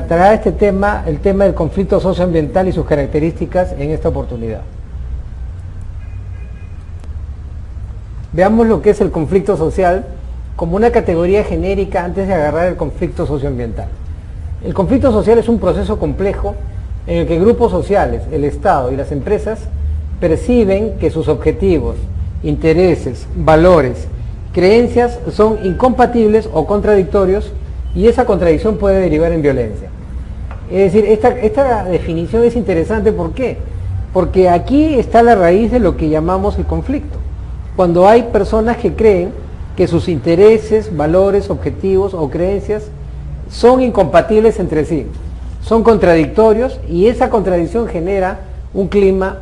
tratará el tema del conflicto socioambiental y sus características en esta oportunidad. Veamos lo que es el conflicto social como una categoría genérica antes de agarrar el conflicto socioambiental. El conflicto social es un proceso complejo en el que grupos sociales, el Estado y las empresas perciben que sus objetivos, intereses, valores, creencias son incompatibles o contradictorios, y esa contradicción puede derivar en violencia. Es decir, esta definición es interesante. ¿Por qué? Porque aquí está la raíz de lo que llamamos el conflicto. Cuando hay personas que creen que sus intereses, valores, objetivos o creencias son incompatibles entre sí, son contradictorios, y esa contradicción genera un clima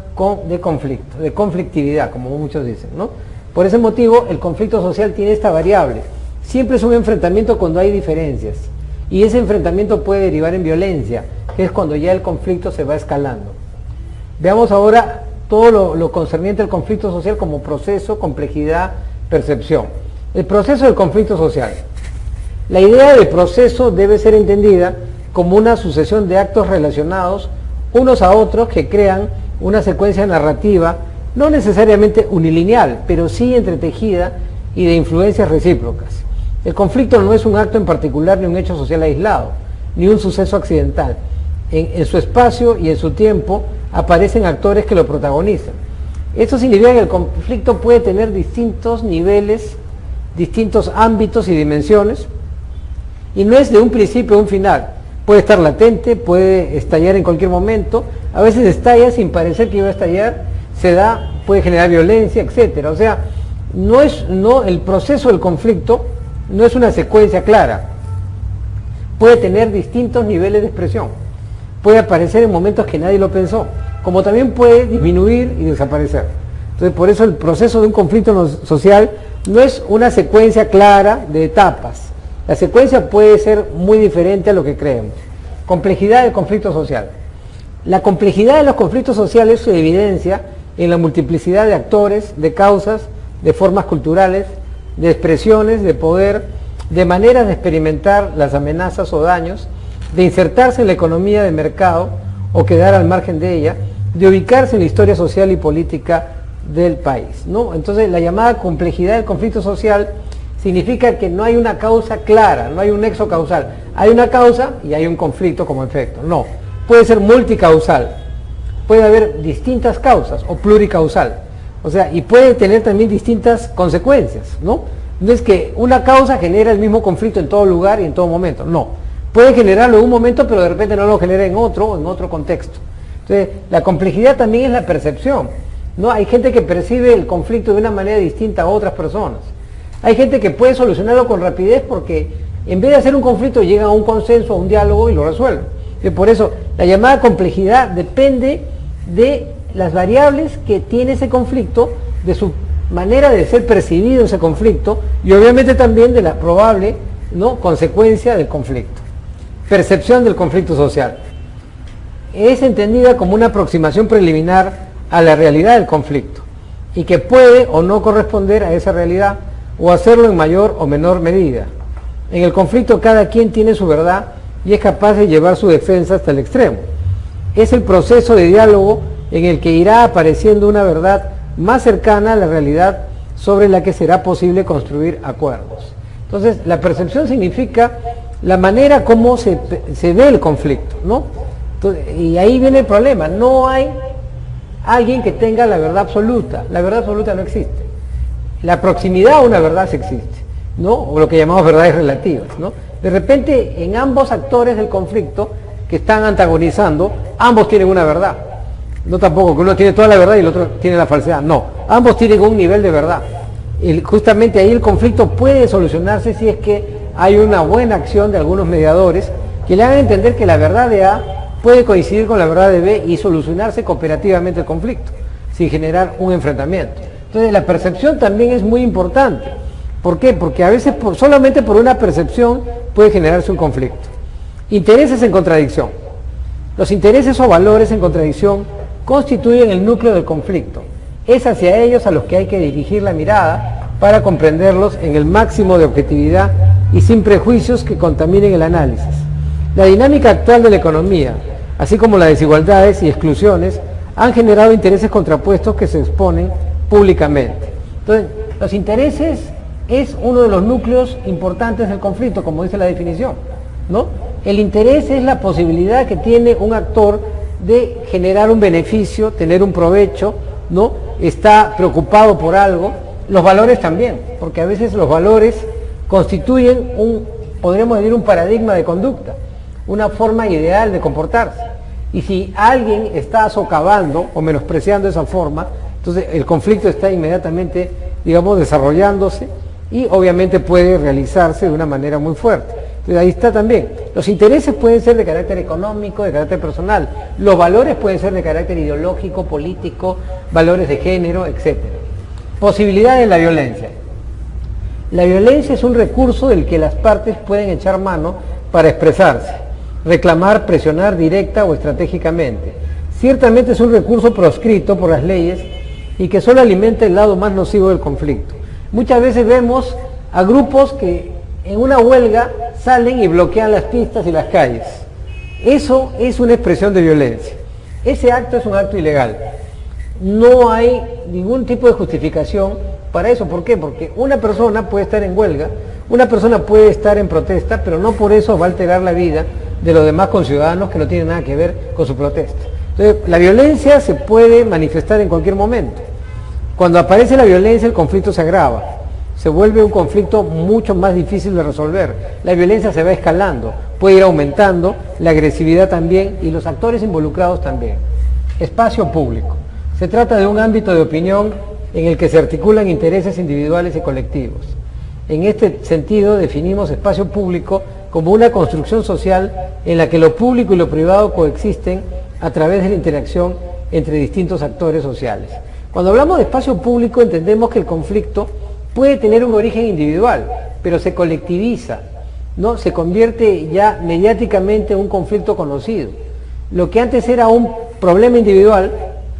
de conflicto, de conflictividad, como muchos dicen, ¿no? Por ese motivo, el conflicto social tiene esta variable. Siempre es un enfrentamiento cuando hay diferencias, y ese enfrentamiento puede derivar en violencia, que es cuando ya el conflicto se va escalando. Veamos ahora todo lo concerniente al conflicto social como proceso, complejidad, percepción. El proceso del conflicto social. La idea de proceso debe ser entendida como una sucesión de actos relacionados unos a otros que crean una secuencia narrativa, no necesariamente unilineal, pero sí entretejida y de influencias recíprocas. El conflicto no es un acto en particular, ni un hecho social aislado, ni un suceso accidental. En su espacio y en su tiempo aparecen actores que lo protagonizan. Esto significa que el conflicto puede tener distintos niveles, distintos ámbitos y dimensiones, y no es de un principio a un final. Puede estar latente, puede estallar en cualquier momento, a veces estalla sin parecer que iba a estallar, se da, puede generar violencia, etcétera. O sea, el proceso del conflicto no es una secuencia clara, puede tener distintos niveles de expresión, puede aparecer en momentos que nadie lo pensó, como también puede disminuir y desaparecer. Entonces, por eso el proceso de un conflicto social no es una secuencia clara de etapas. La secuencia puede ser muy diferente a lo que creemos. Complejidad del conflicto social. La complejidad de los conflictos sociales se evidencia en la multiplicidad de actores, de causas, de formas culturales, de expresiones de poder, de maneras de experimentar las amenazas o daños, de insertarse en la economía de mercado o quedar al margen de ella, de ubicarse en la historia social y política del país, ¿no? Entonces, la llamada complejidad del conflicto social significa que no hay una causa clara, no hay un nexo causal. Hay una causa y hay un conflicto como efecto. No, puede ser multicausal, puede haber distintas causas o pluricausal. O sea, y puede tener también distintas consecuencias, ¿no? No es que una causa genera el mismo conflicto en todo lugar y en todo momento, no. Puede generarlo en un momento, pero de repente no lo genera en otro contexto. Entonces, la complejidad también es la percepción, ¿no? Hay gente que percibe el conflicto de una manera distinta a otras personas. Hay gente que puede solucionarlo con rapidez porque en vez de hacer un conflicto llega a un consenso, a un diálogo y lo resuelve. Y por eso, la llamada complejidad depende de las variables que tiene ese conflicto, de su manera de ser percibido ese conflicto y obviamente también de la probable, ¿no?, consecuencia del conflicto. Percepción del conflicto social. Es entendida como una aproximación preliminar a la realidad del conflicto y que puede o no corresponder a esa realidad o hacerlo en mayor o menor medida. En el conflicto cada quien tiene su verdad y es capaz de llevar su defensa hasta el extremo. Es el proceso de diálogo en el que irá apareciendo una verdad más cercana a la realidad sobre la que será posible construir acuerdos. Entonces, la percepción significa la manera como se ve el conflicto, ¿no? Entonces, y ahí viene el problema, no hay alguien que tenga la verdad absoluta no existe. La proximidad a una verdad sí existe, ¿no? O lo que llamamos verdades relativas, ¿no? De repente, en ambos actores del conflicto que están antagonizando, ambos tienen una verdad. No tampoco que uno tiene toda la verdad y el otro tiene la falsedad, no. Ambos tienen un nivel de verdad. Justamente ahí el conflicto puede solucionarse si es que hay una buena acción de algunos mediadores que le hagan entender que la verdad de A puede coincidir con la verdad de B y solucionarse cooperativamente el conflicto, sin generar un enfrentamiento. Entonces la percepción también es muy importante. ¿Por qué? Porque a veces solamente por una percepción puede generarse un conflicto. Intereses en contradicción. Los intereses o valores en contradicción constituyen el núcleo del conflicto. Es hacia ellos a los que hay que dirigir la mirada para comprenderlos en el máximo de objetividad y sin prejuicios que contaminen el análisis. La dinámica actual de la economía, así como las desigualdades y exclusiones, han generado intereses contrapuestos que se exponen públicamente. Entonces, los intereses es uno de los núcleos importantes del conflicto, como dice la definición, ¿no? El interés es la posibilidad que tiene un actor de generar un beneficio, tener un provecho, ¿no? Está preocupado por algo. Los valores también, porque a veces los valores constituyen podríamos decir, un paradigma de conducta, una forma ideal de comportarse. Y si alguien está socavando o menospreciando esa forma, entonces el conflicto está inmediatamente, digamos, desarrollándose y obviamente puede realizarse de una manera muy fuerte. Entonces ahí está también. Los intereses pueden ser de carácter económico, de carácter personal. Los valores pueden ser de carácter ideológico, político, valores de género, etc. Posibilidad de la violencia. La violencia es un recurso del que las partes pueden echar mano para expresarse, reclamar, presionar directa o estratégicamente. Ciertamente es un recurso proscrito por las leyes y que solo alimenta el lado más nocivo del conflicto. Muchas veces vemos a grupos que en una huelga salen y bloquean las pistas y las calles. Eso es una expresión de violencia. Ese acto es un acto ilegal. No hay ningún tipo de justificación para eso. ¿Por qué? Porque una persona puede estar en huelga, una persona puede estar en protesta, pero no por eso va a alterar la vida de los demás conciudadanos que no tienen nada que ver con su protesta. Entonces, la violencia se puede manifestar en cualquier momento. Cuando aparece la violencia, el conflicto se agrava, se vuelve un conflicto mucho más difícil de resolver. La violencia se va escalando, puede ir aumentando, la agresividad también y los actores involucrados también. Espacio público. Se trata de un ámbito de opinión en el que se articulan intereses individuales y colectivos. En este sentido, definimos espacio público como una construcción social en la que lo público y lo privado coexisten a través de la interacción entre distintos actores sociales. Cuando hablamos de espacio público entendemos que el conflicto puede tener un origen individual, pero se colectiviza, ¿no? Se convierte ya mediáticamente en un conflicto conocido. Lo que antes era un problema individual,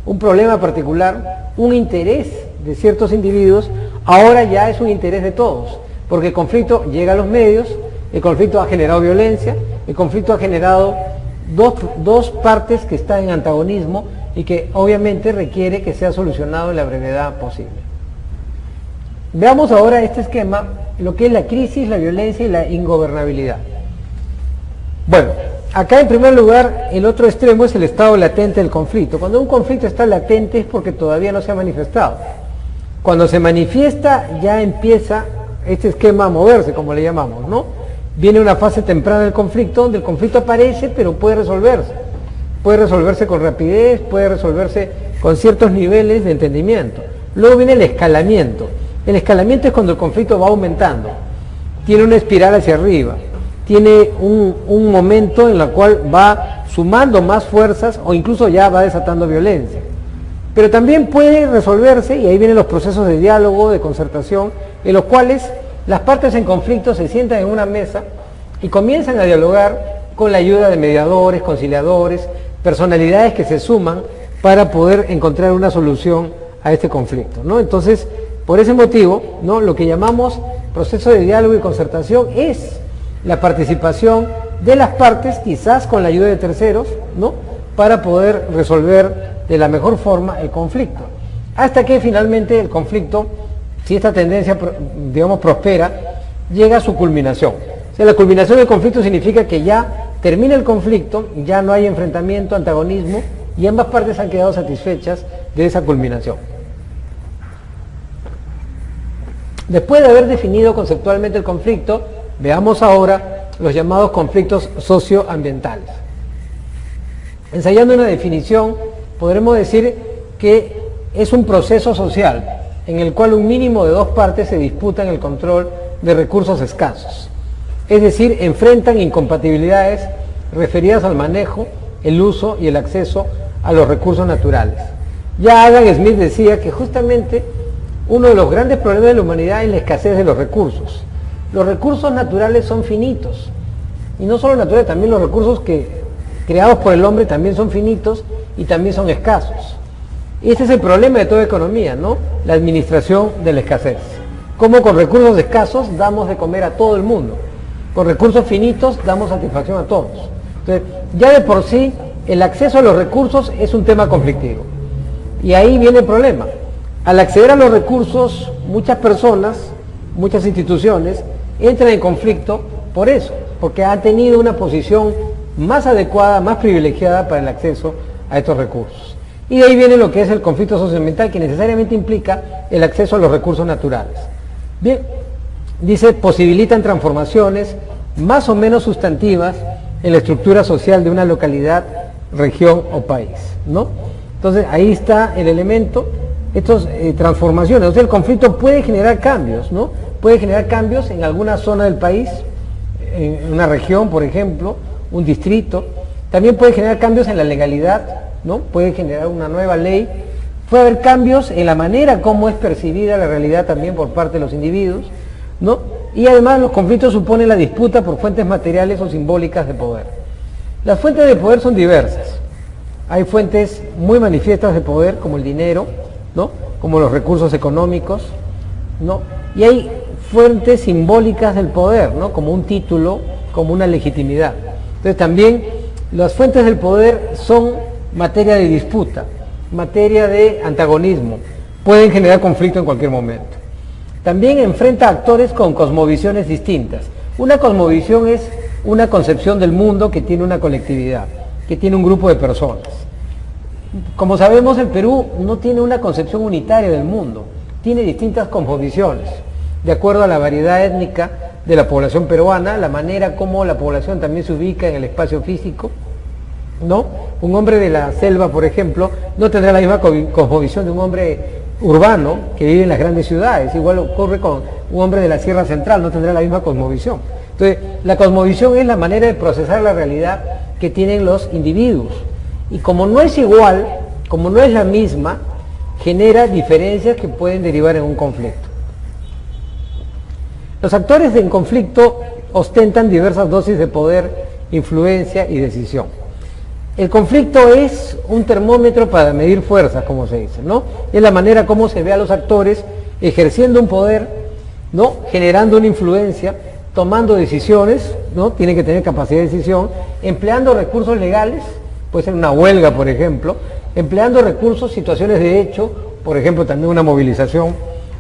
un problema particular, un interés de ciertos individuos, ahora ya es un interés de todos, porque el conflicto llega a los medios, el conflicto ha generado violencia, el conflicto ha generado dos partes que están en antagonismo y que obviamente requiere que sea solucionado en la brevedad posible. Veamos ahora este esquema, lo que es la crisis, la violencia y la ingobernabilidad. Bueno, acá en primer lugar, el otro extremo es el estado latente del conflicto. Cuando un conflicto está latente es porque todavía no se ha manifestado. Cuando se manifiesta ya empieza este esquema a moverse, como le llamamos, ¿no? Viene una fase temprana del conflicto, donde el conflicto aparece, pero puede resolverse. Puede resolverse con rapidez, puede resolverse con ciertos niveles de entendimiento. Luego viene el escalamiento. El escalamiento es cuando el conflicto va aumentando. Tiene una espiral hacia arriba. Tiene un momento en el cual va sumando más fuerzas o incluso ya va desatando violencia. Pero también puede resolverse, y ahí vienen los procesos de diálogo, de concertación, en los cuales las partes en conflicto se sientan en una mesa y comienzan a dialogar con la ayuda de mediadores, conciliadores, personalidades que se suman para poder encontrar una solución a este conflicto, ¿no? Entonces, por ese motivo, ¿no?, lo que llamamos proceso de diálogo y concertación es la participación de las partes, quizás con la ayuda de terceros, ¿no?, para poder resolver de la mejor forma el conflicto, hasta que finalmente el conflicto, si esta tendencia, digamos, prospera, llega a su culminación. O sea, la culminación del conflicto significa que ya termina el conflicto, ya no hay enfrentamiento, antagonismo, y ambas partes han quedado satisfechas de esa culminación. Después de haber definido conceptualmente el conflicto, veamos ahora los llamados conflictos socioambientales. Ensayando una definición, podremos decir que es un proceso social en el cual un mínimo de dos partes se disputan el control de recursos escasos. Es decir, enfrentan incompatibilidades referidas al manejo, el uso y el acceso a los recursos naturales. Ya Adam Smith decía que justamente uno de los grandes problemas de la humanidad es la escasez de los recursos. Los recursos naturales son finitos, y no solo naturales, también los recursos creados por el hombre también son finitos y también son escasos. Este es el problema de toda economía, ¿no? La administración de la escasez. Cómo con recursos escasos damos de comer a todo el mundo. con recursos finitos damos satisfacción a todos. Entonces, ya de por sí, el acceso a los recursos es un tema conflictivo. Y ahí viene el problema. Al acceder a los recursos, muchas personas, muchas instituciones, entran en conflicto por eso, porque han tenido una posición más adecuada, más privilegiada para el acceso a estos recursos. Y de ahí viene lo que es el conflicto socioambiental, que necesariamente implica el acceso a los recursos naturales. Bien, dice, posibilitan transformaciones más o menos sustantivas en la estructura social de una localidad, región o país, ¿no? Entonces, ahí está el elemento, estas transformaciones. O sea, el conflicto puede generar cambios, ¿no? Puede generar cambios en alguna zona del país, en una región, por ejemplo, un distrito. También puede generar cambios en la legalidad, ¿no? Puede generar una nueva ley. Puede haber cambios en la manera como es percibida la realidad también por parte de los individuos, ¿no? Y además los conflictos suponen la disputa por fuentes materiales o simbólicas de poder. Las fuentes de poder son diversas. Hay fuentes muy manifiestas de poder, como el dinero, ¿no? Como los recursos económicos, ¿no? Y hay fuentes simbólicas del poder, ¿no? Como un título, como una legitimidad. Entonces también las fuentes del poder son materia de disputa, materia de antagonismo, pueden generar conflicto en cualquier momento. También enfrenta actores con cosmovisiones distintas. Una cosmovisión es una concepción del mundo que tiene una colectividad, que tiene un grupo de personas. Como sabemos, el Perú no tiene una concepción unitaria del mundo, tiene distintas cosmovisiones, de acuerdo a la variedad étnica de la población peruana, la manera como la población también se ubica en el espacio físico, ¿no? Un hombre de la selva, por ejemplo, no tendrá la misma cosmovisión de un hombre urbano que vive en las grandes ciudades. Igual ocurre con un hombre de la Sierra Central, no tendrá la misma cosmovisión. Entonces, la cosmovisión es la manera de procesar la realidad que tienen los individuos. Y como no es igual, como no es la misma, genera diferencias que pueden derivar en un conflicto. Los actores en conflicto ostentan diversas dosis de poder, influencia y decisión. El conflicto es un termómetro para medir fuerzas, como se dice, ¿no? Es la manera como se ve a los actores ejerciendo un poder, ¿no? Generando una influencia, tomando decisiones, ¿no? Tienen que tener capacidad de decisión, empleando recursos legales, puede ser una huelga, por ejemplo, empleando recursos, situaciones de hecho, por ejemplo, también una movilización,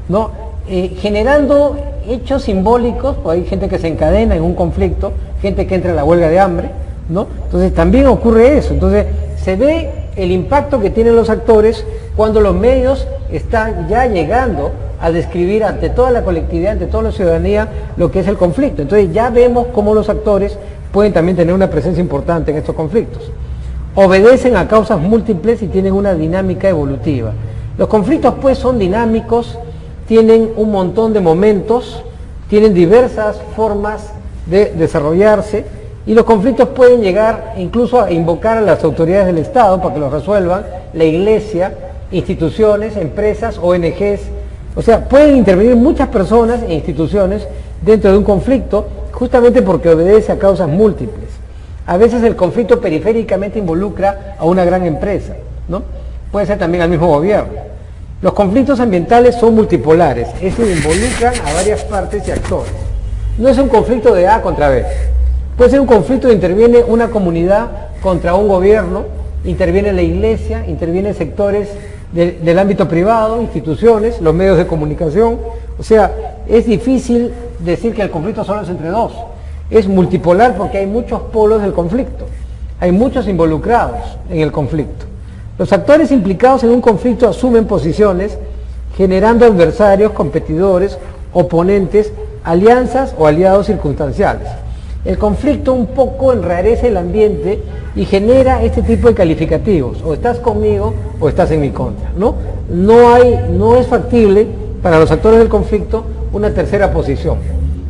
¿no? Generando hechos simbólicos, pues hay gente que se encadena en un conflicto, gente que entra en la huelga de hambre, ¿no? Entonces también ocurre eso. Entonces se ve el impacto que tienen los actores cuando los medios están ya llegando a describir ante toda la colectividad, ante toda la ciudadanía, lo que es el conflicto. Entonces ya vemos cómo los actores pueden también tener una presencia importante en estos conflictos. Obedecen a causas múltiples y tienen una dinámica evolutiva. Los conflictos pues son dinámicos, tienen un montón de momentos, tienen diversas formas de desarrollarse, y los conflictos pueden llegar incluso a invocar a las autoridades del Estado para que los resuelvan, la iglesia, instituciones, empresas, ONGs. O sea, pueden intervenir muchas personas e instituciones dentro de un conflicto, justamente porque obedece a causas múltiples. A veces el conflicto periféricamente involucra a una gran empresa, ¿no? Puede ser también al mismo gobierno. Los conflictos ambientales son multipolares, es decir, involucran a varias partes y actores. No es un conflicto de A contra B. Puede ser un conflicto donde interviene una comunidad contra un gobierno, interviene la iglesia, intervienen sectores del ámbito privado, instituciones, los medios de comunicación. O sea, es difícil decir que el conflicto solo es entre dos. Es multipolar porque hay muchos polos del conflicto, hay muchos involucrados en el conflicto. Los actores implicados en un conflicto asumen posiciones, generando adversarios, competidores, oponentes, alianzas o aliados circunstanciales. El conflicto un poco enrarece el ambiente y genera este tipo de calificativos, o estás conmigo o estás en mi contra, ¿no? No es factible para los actores del conflicto una tercera posición,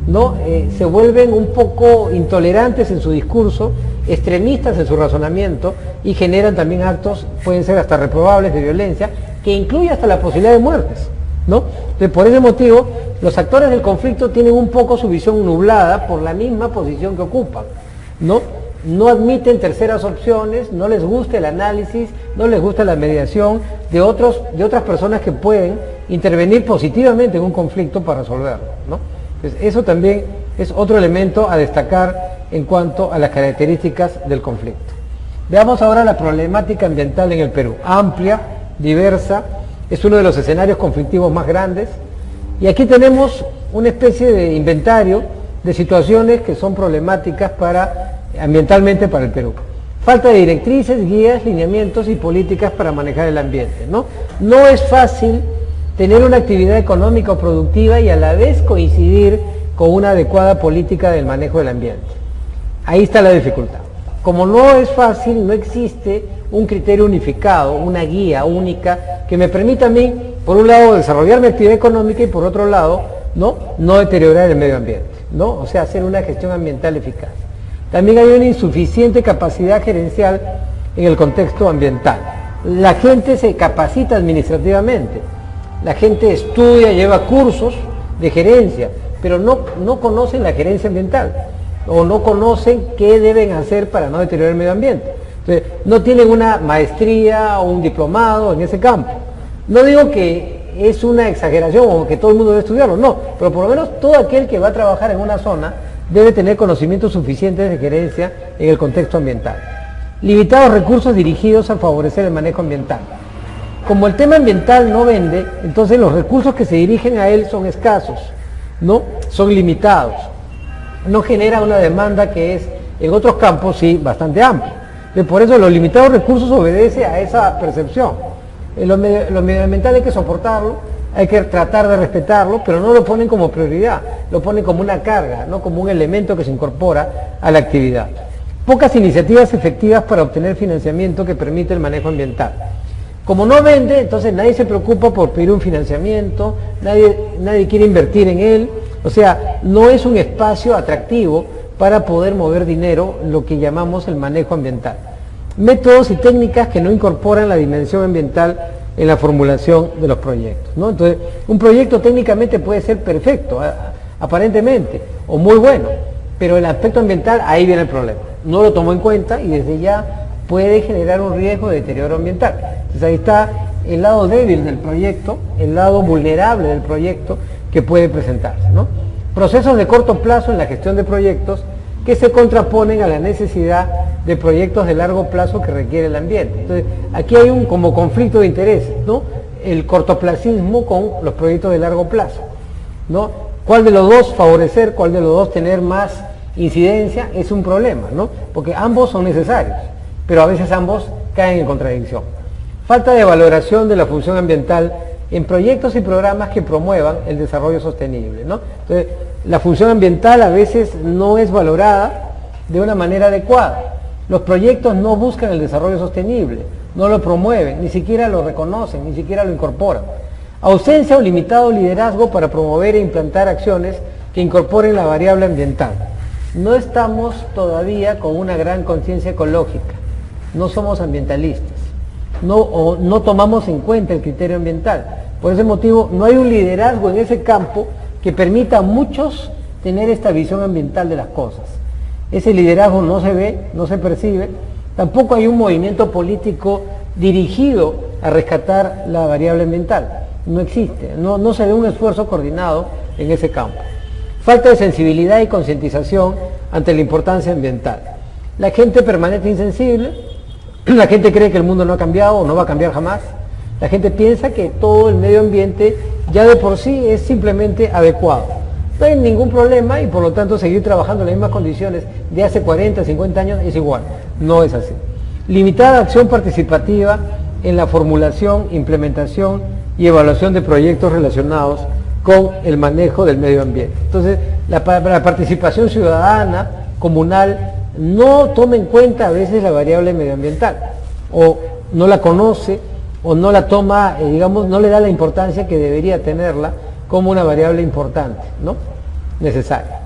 ¿no? Se vuelven un poco intolerantes en su discurso, extremistas en su razonamiento y generan también actos, pueden ser hasta reprobables de violencia, que incluye hasta la posibilidad de muertes, ¿no? Entonces, por ese motivo, los actores del conflicto tienen un poco su visión nublada por la misma posición que ocupan, ¿no? No admiten terceras opciones, no les gusta el análisis, no les gusta la mediación de otras personas que pueden intervenir positivamente en un conflicto para resolverlo, ¿no? Entonces, eso también es otro elemento a destacar en cuanto a las características del conflicto. Veamos ahora la problemática ambiental en el Perú. Amplia, diversa, es uno de los escenarios conflictivos más grandes, y aquí tenemos una especie de inventario de situaciones que son problemáticas ambientalmente para el Perú. Falta de directrices, guías, lineamientos y políticas para manejar el ambiente, ¿no? No es fácil tener una actividad económica o productiva y a la vez coincidir con una adecuada política del manejo del ambiente. Ahí está la dificultad. Como no es fácil, no existe un criterio unificado, una guía única que me permita a mí, por un lado, desarrollar mi actividad económica y por otro lado, no deteriorar el medio ambiente, ¿no? O sea, hacer una gestión ambiental eficaz. También hay una insuficiente capacidad gerencial en el contexto ambiental. La gente se capacita administrativamente, la gente estudia, lleva cursos de gerencia, pero no conocen la gerencia ambiental o no conocen qué deben hacer para no deteriorar el medio ambiente. Entonces, no tienen una maestría o un diplomado en ese campo. No digo que es una exageración o que todo el mundo debe estudiarlo, no, pero por lo menos todo aquel que va a trabajar en una zona debe tener conocimientos suficientes de gerencia en el contexto ambiental. Limitados recursos dirigidos a favorecer el manejo ambiental. Como el tema ambiental no vende, entonces los recursos que se dirigen a él son escasos, ¿no? Son limitados. No genera una demanda que es, en otros campos sí, bastante amplia. Por eso los limitados recursos obedece a esa percepción. Lo medioambiental hay que soportarlo, hay que tratar de respetarlo, pero no lo ponen como prioridad, lo ponen como una carga, no como un elemento que se incorpora a la actividad. Pocas iniciativas efectivas para obtener financiamiento que permite el manejo ambiental. Como no vende, entonces nadie se preocupa por pedir un financiamiento, nadie quiere invertir en él, o sea, no es un espacio atractivo para poder mover dinero, lo que llamamos el manejo ambiental. Métodos y técnicas que no incorporan la dimensión ambiental en la formulación de los proyectos, ¿no? Entonces, un proyecto técnicamente puede ser perfecto, aparentemente, o muy bueno, pero el aspecto ambiental, ahí viene el problema. No lo tomó en cuenta y desde ya puede generar un riesgo de deterioro ambiental. Entonces ahí está el lado débil del proyecto, el lado vulnerable del proyecto que puede presentarse, ¿no? Procesos de corto plazo en la gestión de proyectos que se contraponen a la necesidad de proyectos de largo plazo que requiere el ambiente. Entonces, aquí hay un como conflicto de intereses, ¿no? El cortoplacismo con los proyectos de largo plazo, ¿no? ¿Cuál de los dos favorecer, cuál de los dos tener más incidencia? Es un problema, ¿no? Porque ambos son necesarios, pero a veces ambos caen en contradicción. Falta de valoración de la función ambiental en proyectos y programas que promuevan el desarrollo sostenible, ¿no? Entonces, la función ambiental a veces no es valorada de una manera adecuada. Los proyectos no buscan el desarrollo sostenible, no lo promueven, ni siquiera lo reconocen, ni siquiera lo incorporan. Ausencia o limitado liderazgo para promover e implantar acciones que incorporen la variable ambiental. No estamos todavía con una gran conciencia ecológica, no somos ambientalistas, no tomamos en cuenta el criterio ambiental. Por ese motivo no hay un liderazgo en ese campo que permita a muchos tener esta visión ambiental de las cosas. Ese liderazgo no se ve, no se percibe, tampoco hay un movimiento político dirigido a rescatar la variable ambiental, no existe, no se ve un esfuerzo coordinado en ese campo. Falta de sensibilidad y concientización ante la importancia ambiental. La gente permanece insensible, la gente cree que el mundo no ha cambiado o no va a cambiar jamás, la gente piensa que todo el medio ambiente ya de por sí es simplemente adecuado. No hay ningún problema y por lo tanto seguir trabajando en las mismas condiciones de hace 40, 50 años es igual. No es así. Limitada acción participativa en la formulación, implementación y evaluación de proyectos relacionados con el manejo del medio ambiente. Entonces, la participación ciudadana, comunal, no toma en cuenta a veces la variable medioambiental, o no la conoce, o no la toma, no le da la importancia que debería tenerla como una variable importante, ¿no? Necesaria.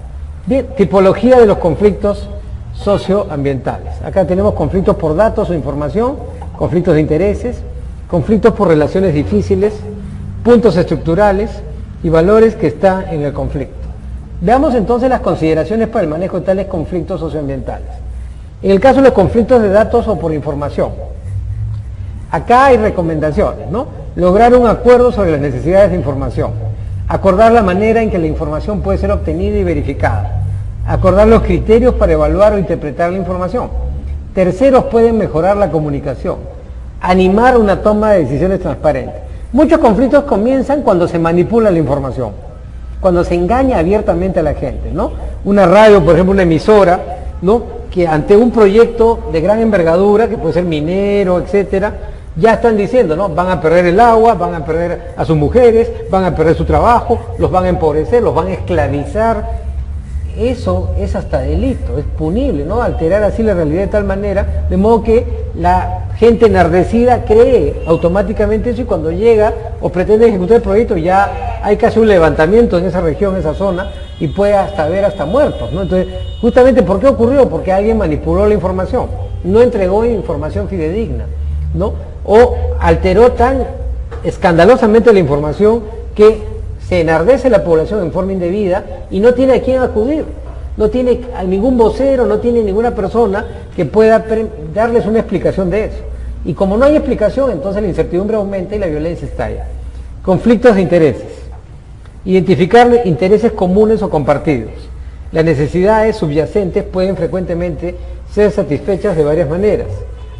Bien, tipología de los conflictos socioambientales. Acá tenemos conflictos por datos o información, conflictos de intereses, conflictos por relaciones difíciles, puntos estructurales y valores que están en el conflicto. Veamos entonces las consideraciones para el manejo de tales conflictos socioambientales. En el caso de los conflictos de datos o por información, acá hay recomendaciones, ¿no? Lograr un acuerdo sobre las necesidades de información, acordar la manera en que la información puede ser obtenida y verificada, acordar los criterios para evaluar o interpretar la información. Terceros pueden mejorar la comunicación, animar una toma de decisiones transparente. Muchos conflictos comienzan cuando se manipula la información, cuando se engaña abiertamente a la gente, ¿no? Una radio, por ejemplo, una emisora, ¿no?, que ante un proyecto de gran envergadura, que puede ser minero, etcétera, ya están diciendo, ¿no?, van a perder el agua, van a perder a sus mujeres, van a perder su trabajo, los van a empobrecer, los van a esclavizar. Eso es hasta delito, es punible, ¿no?, alterar así la realidad de tal manera, de modo que la gente enardecida cree automáticamente eso, y cuando llega o pretende ejecutar el proyecto ya hay casi un levantamiento en esa región, en esa zona, y puede hasta haber hasta muertos, ¿no? Entonces, justamente, ¿por qué ocurrió? Porque alguien manipuló la información, no entregó información fidedigna, ¿no?, o alteró tan escandalosamente la información que se enardece la población en forma indebida y no tiene a quién acudir, no tiene a ningún vocero, no tiene ninguna persona que pueda darles una explicación de eso. Y como no hay explicación, entonces la incertidumbre aumenta y la violencia estalla. Conflictos de intereses. Identificar intereses comunes o compartidos. Las necesidades subyacentes pueden frecuentemente ser satisfechas de varias maneras,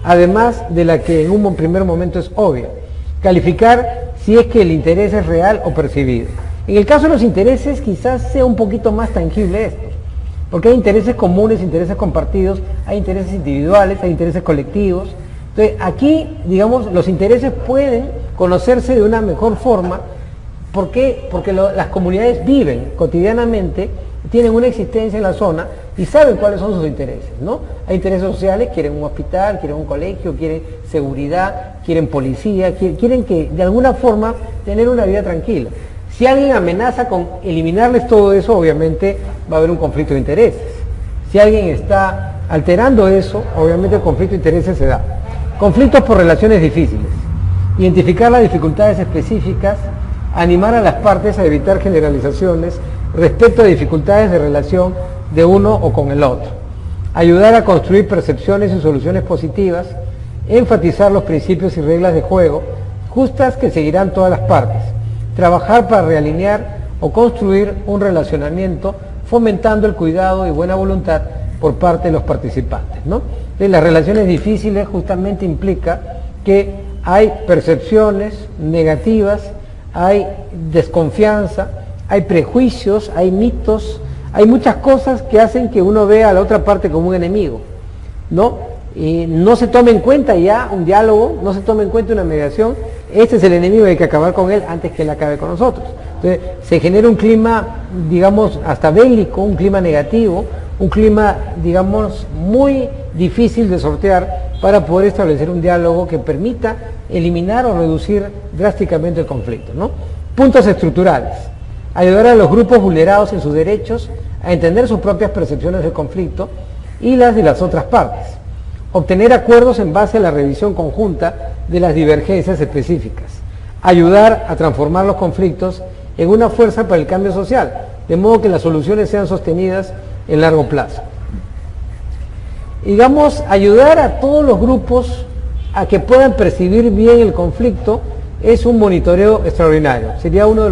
además de la que en un primer momento es obvia. Calificar si es que el interés es real o percibido. En el caso de los intereses quizás sea un poquito más tangible esto, porque hay intereses comunes, intereses compartidos, hay intereses individuales, hay intereses colectivos. Entonces aquí, digamos, los intereses pueden conocerse de una mejor forma. ¿Por qué? Porque las comunidades viven cotidianamente, tienen una existencia en la zona y saben cuáles son sus intereses, ¿no? Hay intereses sociales, quieren un hospital, quieren un colegio, quieren seguridad, quieren policía, quieren que de alguna forma tener una vida tranquila. Si alguien amenaza con eliminarles todo eso, obviamente va a haber un conflicto de intereses. Si alguien está alterando eso, obviamente el conflicto de intereses se da. Conflictos por relaciones difíciles. Identificar las dificultades específicas, animar a las partes a evitar generalizaciones respecto a dificultades de relación de uno o con el otro. Ayudar a construir percepciones y soluciones positivas, enfatizar los principios y reglas de juego justas que seguirán todas las partes. Trabajar para realinear o construir un relacionamiento fomentando el cuidado y buena voluntad por parte de los participantes, ¿no? Las relaciones difíciles justamente implica que hay percepciones negativas, hay desconfianza, hay prejuicios, hay mitos, hay muchas cosas que hacen que uno vea a la otra parte como un enemigo, ¿no? Y no se toma en cuenta ya un diálogo, no se toma en cuenta una mediación. Este es el enemigo, hay que acabar con él antes que él acabe con nosotros. Entonces se genera un clima, digamos, hasta bélico, un clima negativo, un clima, digamos, muy difícil de sortear para poder establecer un diálogo que permita eliminar o reducir drásticamente el conflicto, ¿no? Puntos estructurales. Ayudar a los grupos vulnerados en sus derechos a entender sus propias percepciones del conflicto y las de las otras partes. Obtener acuerdos en base a la revisión conjunta de las divergencias específicas. Ayudar a transformar los conflictos en una fuerza para el cambio social, de modo que las soluciones sean sostenidas en largo plazo. Digamos, ayudar a todos los grupos a que puedan percibir bien el conflicto es un monitoreo extraordinario. Sería uno de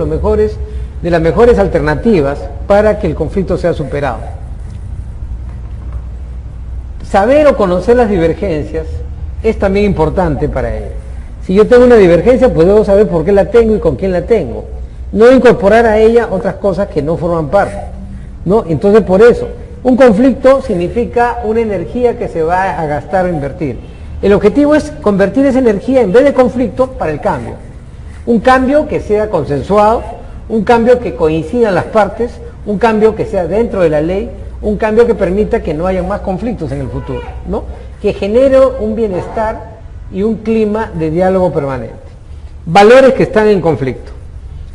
las mejores alternativas para que el conflicto sea superado. Saber o conocer las divergencias es también importante para ello. Si yo tengo una divergencia, pues debo saber por qué la tengo y con quién la tengo. No incorporar a ella otras cosas que no forman parte, ¿no? Entonces, por eso, un conflicto significa una energía que se va a gastar o invertir. El objetivo es convertir esa energía en vez de conflicto para el cambio. Un cambio que sea consensuado, un cambio que coincidan las partes, un cambio que sea dentro de la ley, un cambio que permita que no haya más conflictos en el futuro, ¿no? Que genere un bienestar y un clima de diálogo permanente. Valores que están en conflicto.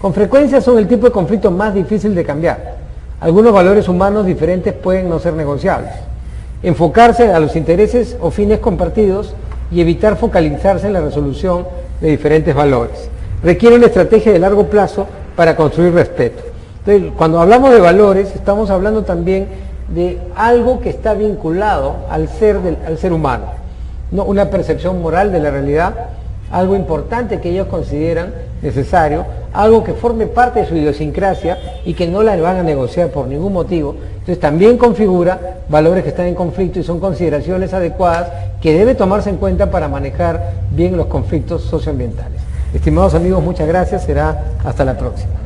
Con frecuencia son el tipo de conflicto más difícil de cambiar. Algunos valores humanos diferentes pueden no ser negociables. Enfocarse a los intereses o fines compartidos y evitar focalizarse en la resolución de diferentes valores. Requiere una estrategia de largo plazo para construir respeto. Entonces, cuando hablamos de valores, estamos hablando también de algo que está vinculado al ser humano, ¿no? Una percepción moral de la realidad, algo importante que ellos consideran necesario, algo que forme parte de su idiosincrasia y que no la van a negociar por ningún motivo, Entonces también configura valores que están en conflicto y son consideraciones adecuadas que debe tomarse en cuenta para manejar bien los conflictos socioambientales. Estimados amigos, muchas gracias, será hasta la próxima.